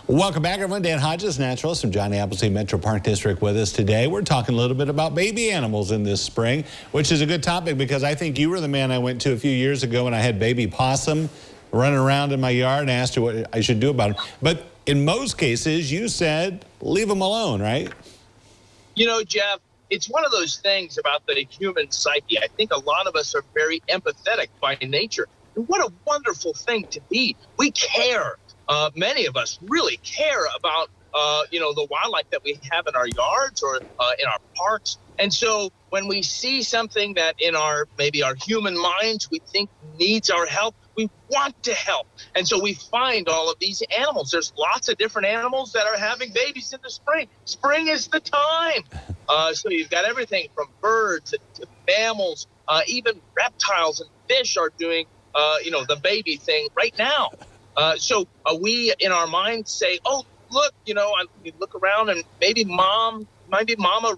Welcome back, everyone. Dan Hodges, naturalist from Johnny Appleseed Metro Park District, with us today. We're talking a little bit about baby animals in this spring, which is a good topic because I think you were the man I went to a few years ago when I had baby possum running around in my yard and asked you what I should do about them. But in most cases, you said, leave them alone, right? You know, Jeff, it's one of those things about the human psyche. I think a lot of us are very empathetic by nature. And what a wonderful thing to be. We care. Many of us really care about, the wildlife that we have in our yards or in our parks. And so when we see something that in maybe our human minds we think needs our help, we want to help. And so we find all of these animals. There's lots of different animals that are having babies in the spring. Spring is the time. So you've got everything from birds to mammals, even reptiles and fish are doing, the baby thing right now. So we in our minds say, oh, look, we look around and maybe mama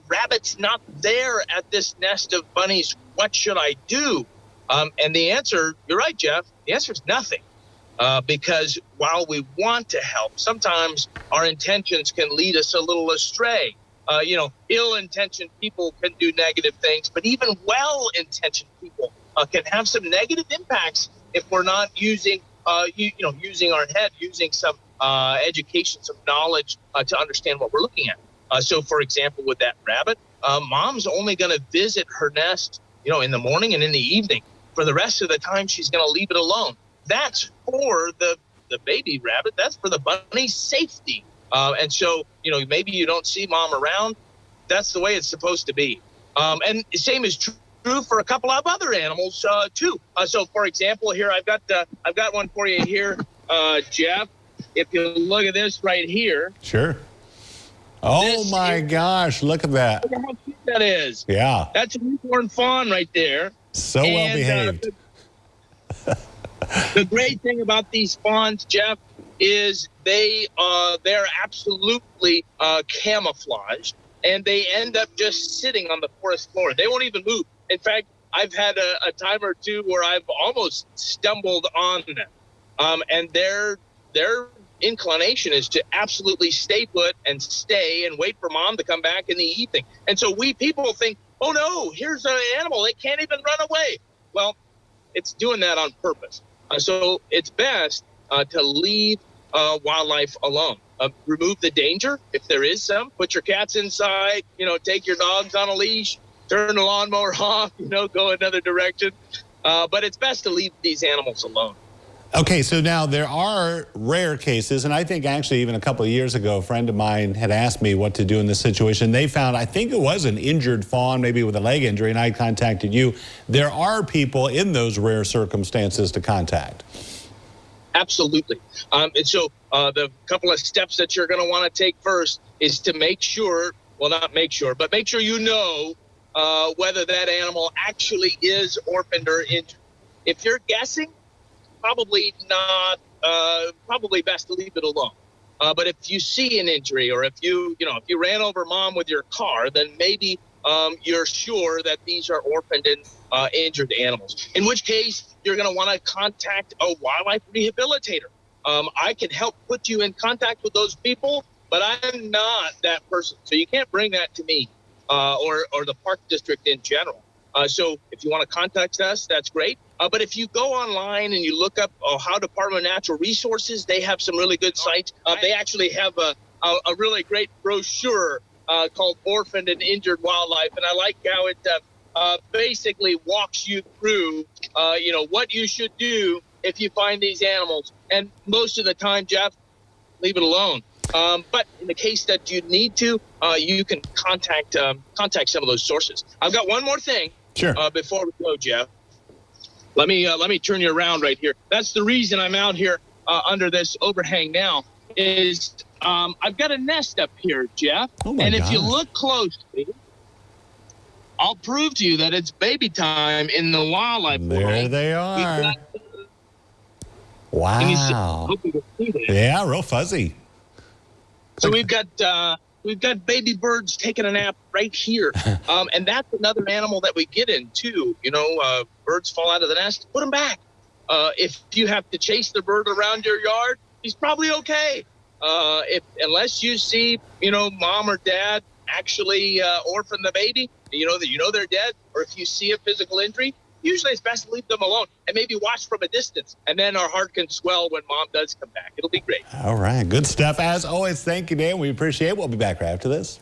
rabbit's not there at this nest of bunnies. What should I do? And the answer, you're right, Jeff, the answer is nothing. Because while we want to help, sometimes our intentions can lead us a little astray. Ill-intentioned people can do negative things, but even well-intentioned people can have some negative impacts if we're not using using our head, using some education, some knowledge to understand what we're looking at. So, for example, with that rabbit, mom's only going to visit her nest, in the morning and in the evening. For the rest of the time, she's going to leave it alone. That's for the baby rabbit. That's for the bunny's safety. And so, maybe you don't see mom around. That's the way it's supposed to be. And the same is true for a couple of other animals too. So, for example, here I've got one for you here, Jeff. If you look at this right here. Sure. Oh my gosh! Look at that. Look at how cute that is. Yeah. That's a newborn fawn right there. So well behaved. The great thing about these fawns, Jeff, is they're absolutely camouflaged, and they end up just sitting on the forest floor. They won't even move. In fact, I've had a time or two where I've almost stumbled on them. And their inclination is to absolutely stay put and stay and wait for mom to come back in the evening. And so we people think, oh no, here's an animal. It can't even run away. Well, it's doing that on purpose. So it's best to leave wildlife alone. Remove the danger if there is some. Put your cats inside. Take your dogs on a leash. Turn the lawnmower off. Go another direction. But it's best to leave these animals alone. Okay, so now there are rare cases, and I think actually even a couple of years ago, a friend of mine had asked me what to do in this situation. They found, I think it was an injured fawn, maybe with a leg injury, and I contacted you. There are people in those rare circumstances to contact. Absolutely. And so the couple of steps that you're going to want to take first is to make sure, well, not make sure, but make sure whether that animal actually is orphaned or injured. If you're guessing, probably not, probably best to leave it alone. But if you see an injury, or if you ran over mom with your car, then maybe you're sure that these are orphaned and injured animals, in which case you're going to want to contact a wildlife rehabilitator. I can help put you in contact with those people, but I'm not that person. So you can't bring that to me or the park district in general. So if you want to contact us, that's great. But if you go online and you look up Ohio Department of Natural Resources, they have some really good sites. They actually have a really great brochure called Orphaned and Injured Wildlife. And I like how it basically walks you through, what you should do if you find these animals. And most of the time, Jeff, leave it alone. But in the case that you need to, you can contact some of those sources. I've got one more thing. Sure. Before we go, Jeff, let me turn you around right here. That's the reason I'm out here under this overhang now. Is I've got a nest up here, Jeff. Oh my and if gosh. you look closely, I'll prove to you that it's baby time in the wildlife world. There they are. Wow. Hope you can see that. Yeah, real fuzzy. So we've got baby birds taking a nap right here. And that's another animal that we get in too. Birds fall out of the nest, put them back. If you have to chase the bird around your yard, he's probably okay. Unless you see, mom or dad actually orphan the baby, that they're dead, or if you see a physical injury, usually it's best to leave them alone and maybe watch from a distance. And then our heart can swell when mom does come back. It'll be great. All right. Good stuff. As always, thank you, Dan. We appreciate it. We'll be back right after this.